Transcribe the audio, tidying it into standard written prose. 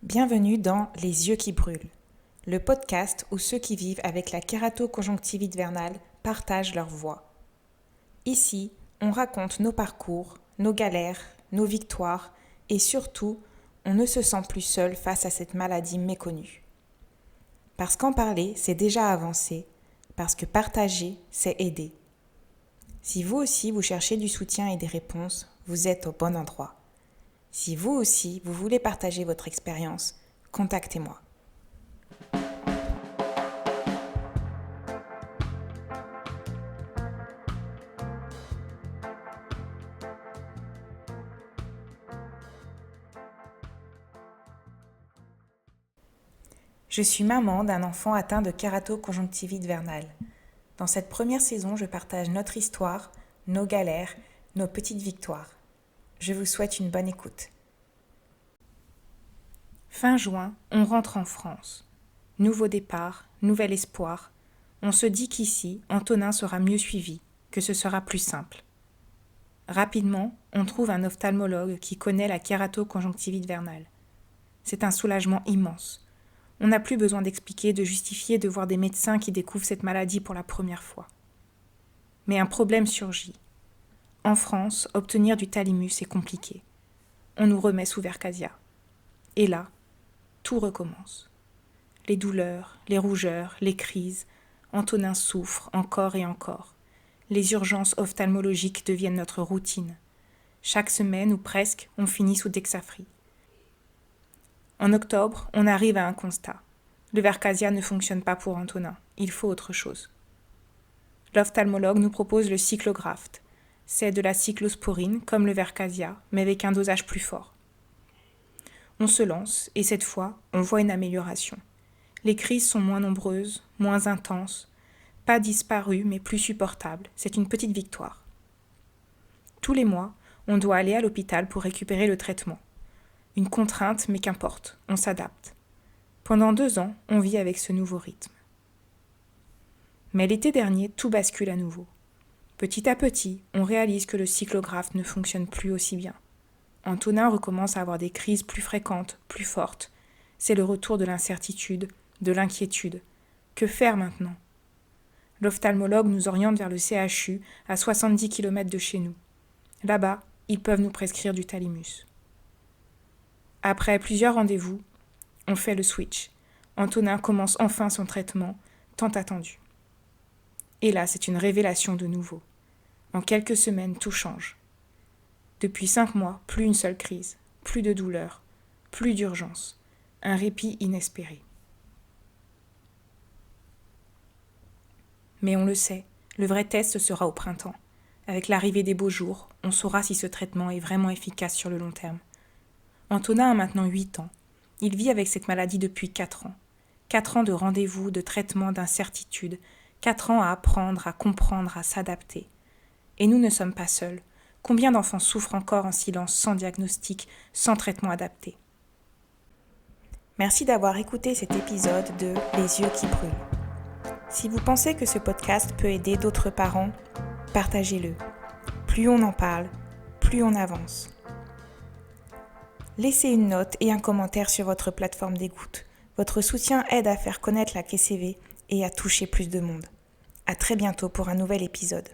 Bienvenue dans Les yeux qui brûlent, le podcast où ceux qui vivent avec la kératoconjonctivite vernale partagent leur voix. Ici, on raconte nos parcours, nos galères, nos victoires et surtout, on ne se sent plus seul face à cette maladie méconnue. Parce qu'en parler, c'est déjà avancer, parce que partager, c'est aider. Si vous aussi, vous cherchez du soutien et des réponses, vous êtes au bon endroit. Si vous aussi, vous voulez partager votre expérience, contactez-moi. Je suis maman d'un enfant atteint de kératoconjonctivite vernale. Dans cette première saison, je partage notre histoire, nos galères, nos petites victoires. Je vous souhaite une bonne écoute. Fin juin, on rentre en France. Nouveau départ, nouvel espoir. On se dit qu'ici, Antonin sera mieux suivi, que ce sera plus simple. Rapidement, on trouve un ophtalmologue qui connaît la kératoconjonctivite vernale. C'est un soulagement immense. On n'a plus besoin d'expliquer, de justifier, de voir des médecins qui découvrent cette maladie pour la première fois. Mais un problème surgit. En France, obtenir du thalimus est compliqué. On nous remet sous Verkasia. Et là, tout recommence. Les douleurs, les rougeurs, les crises. Antonin souffre encore et encore. Les urgences ophtalmologiques deviennent notre routine. Chaque semaine ou presque, on finit sous Dexafri. En octobre, on arrive à un constat. Le Verkasia ne fonctionne pas pour Antonin. Il faut autre chose. L'ophtalmologue nous propose le cyclographe. C'est de la cyclosporine, comme le Verkasia, mais avec un dosage plus fort. On se lance, et cette fois, on voit une amélioration. Les crises sont moins nombreuses, moins intenses, pas disparues, mais plus supportables. C'est une petite victoire. Tous les mois, on doit aller à l'hôpital pour récupérer le traitement. Une contrainte, mais qu'importe, on s'adapte. Pendant 2 ans, on vit avec ce nouveau rythme. Mais l'été dernier, tout bascule à nouveau. Petit à petit, on réalise que le cyclographe ne fonctionne plus aussi bien. Antonin recommence à avoir des crises plus fréquentes, plus fortes. C'est le retour de l'incertitude, de l'inquiétude. Que faire maintenant ? L'ophtalmologue nous oriente vers le CHU, à 70 km de chez nous. Là-bas, ils peuvent nous prescrire du thalimus. Après plusieurs rendez-vous, on fait le switch. Antonin commence enfin son traitement, tant attendu. Et là, c'est une révélation de nouveau. En quelques semaines, tout change. Depuis 5 mois, plus une seule crise, plus de douleur, plus d'urgence, un répit inespéré. Mais on le sait, le vrai test sera au printemps. Avec l'arrivée des beaux jours, on saura si ce traitement est vraiment efficace sur le long terme. Antonin a maintenant 8 ans. Il vit avec cette maladie depuis 4 ans. 4 ans de rendez-vous, de traitements, d'incertitudes. 4 ans à apprendre, à comprendre, à s'adapter. Et nous ne sommes pas seuls. Combien d'enfants souffrent encore en silence, sans diagnostic, sans traitement adapté ? Merci d'avoir écouté cet épisode de Les yeux qui brûlent. Si vous pensez que ce podcast peut aider d'autres parents, partagez-le. Plus on en parle, plus on avance. Laissez une note et un commentaire sur votre plateforme d'écoute. Votre soutien aide à faire connaître la KCV et à toucher plus de monde. À très bientôt pour un nouvel épisode.